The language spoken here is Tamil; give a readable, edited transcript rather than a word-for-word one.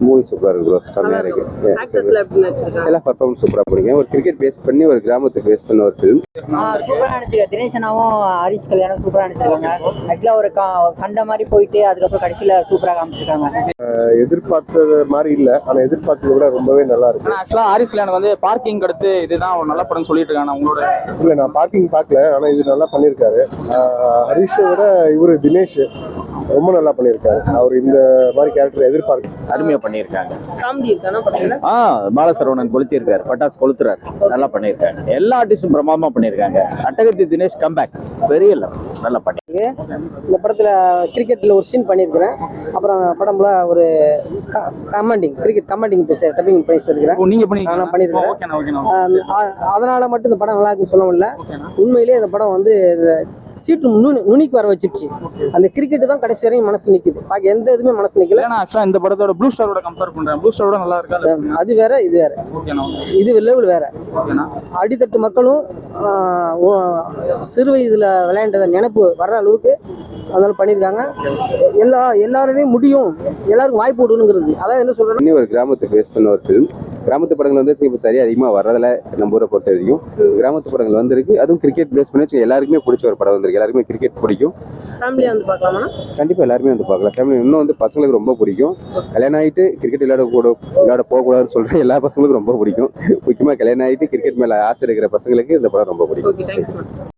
மூவி சூப்பரா இருக்கு ப்ரோ, செம்மையா இருக்கு. எல்லாம் பர்ஃபார்மன்ஸ் சூப்பரா பண்ணிருக்கேன். ஒரு கிரிக்கெட் பேஸ் பண்ணி ஒரு கிராமத்துக்கு பேஸ் பண்ண ஒரு ஃபிலிம். சூப்பரா நடிச்சிருக்காங்க. தினேஷனாவும் ஹரிஷ் கல்யாணம் சூப்பரா நடிச்சிருக்காங்க. ஆக்சுவலா ஒரு சண்டை மாதிரி போயிட்டு அதுக்கப்புறம் கடைசியில சூப்பரா காமிச்சிருக்காங்க. எதிர்பார்த்தது மாதிரி இல்ல, ஆனா எதிர்பார்த்ததை விட ரொம்பவே நல்லா இருக்கு. ஆக்சுவலா ஹரிஷ் கல்யாணம் வந்து பார்க்கிங் அடுத்து இதுதான் ஒரு நல்ல படம் சொல்லிட்டு இருக்காங்க. உங்களோட இல்ல, நான் பார்க்கிங் பார்க்கல, ஆனா இது நல்லா பண்ணிருக்காரு. ஹரிஷை விட இவரு தினேஷ் ரொம்ப நல்லா பண்ணிருக்காரு. அவர் இந்த மாதிரி கேரக்டர் எதிர்பார்க்க அருமையா பண்ணிருக்காங்க. பாலசரவணன் கொளுத்திருக்காரு, பட்டாசு கொளுத்துறாரு, நல்லா பண்ணிருக்காங்க. எல்லா ஆர்டிஸ்டும் பிரமாதமா பண்ணிருக்காங்க. அட்டகத்தி தினேஷ் கம்பேக் பெரிய நல்லா பண்ணி. இந்த படத்துல கிரிக்கெட்ல ஒரு சீன் பண்ணிருக்கிறேன். அப்புறம் படம்ல ஒரு கிரிக்கெட் கமாண்டிங் டப்பிங் பேசிருக்கிறேன். நீங்க பண்ணிருக்கேன். அதனால மட்டும் இந்த படம் நல்லா இருக்குன்னு சொல்ல முடியல. உண்மையிலேயே இந்த படம் வந்து சீட்டு நுனிக்கு வர வச்சிருச்சு. அந்த கிரிக்கெட் தான் கடைசி வரையும் மனசு நிக்குது. பாக்க எந்த இதுவுமே மனசு நிக்கல. இந்த படத்தோட ப்ளூ ஸ்டாரோட கம்பேர் பண்றேன். ப்ளூ ஸ்டாரோட நல்லா இருக்கா? அது வேற, இது வேற. இது லெவல் வேற. அடித்தட்டு மக்களும் சிறு வயதுல விளையாண்டத நினைப்பு வர்ற அளவுக்கு அதனால பண்ணிருக்காங்க. எல்லாருமே முடியும், எல்லாருக்கும் வாய்ப்பு விடணுங்கிறது. அதான் என்ன சொல்றேன், ஒரு கிராமத்துக்கு பேஸ் பண்ண ஒரு ஃபிலிம். கிராமத்து படங்கள் வந்து இப்போ சரியா அதிகமாக வர்றதில்ல நம்ம ஊரை பொறுத்த வரைக்கும். கிராமத்து படங்கள் வந்திருக்கு, அதுவும் கிரிக்கெட் பேஸ் பண்ணி எல்லாருக்குமே பிடிச்ச ஒரு படம் வந்திருக்கு. எல்லாருக்குமே கிரிக்கெட் பிடிக்கும். கண்டிப்பா எல்லாருமே வந்து பார்க்கலாம். ஃபேமிலி இன்னும் வந்து பசங்களுக்கு ரொம்ப பிடிக்கும். கல்யாணம் ஆகிட்டு கிரிக்கெட் விளையாட போகக்கூடாதுன்னு சொல்ற எல்லா பசங்களுக்கும் ரொம்ப பிடிக்கும். முக்கியமாக கல்யாணம் ஆகிட்டு கிரிக்கெட் மேல ஆசை இருக்கிற பசங்களுக்கு இந்த படம் ரொம்ப பிடிக்கும்.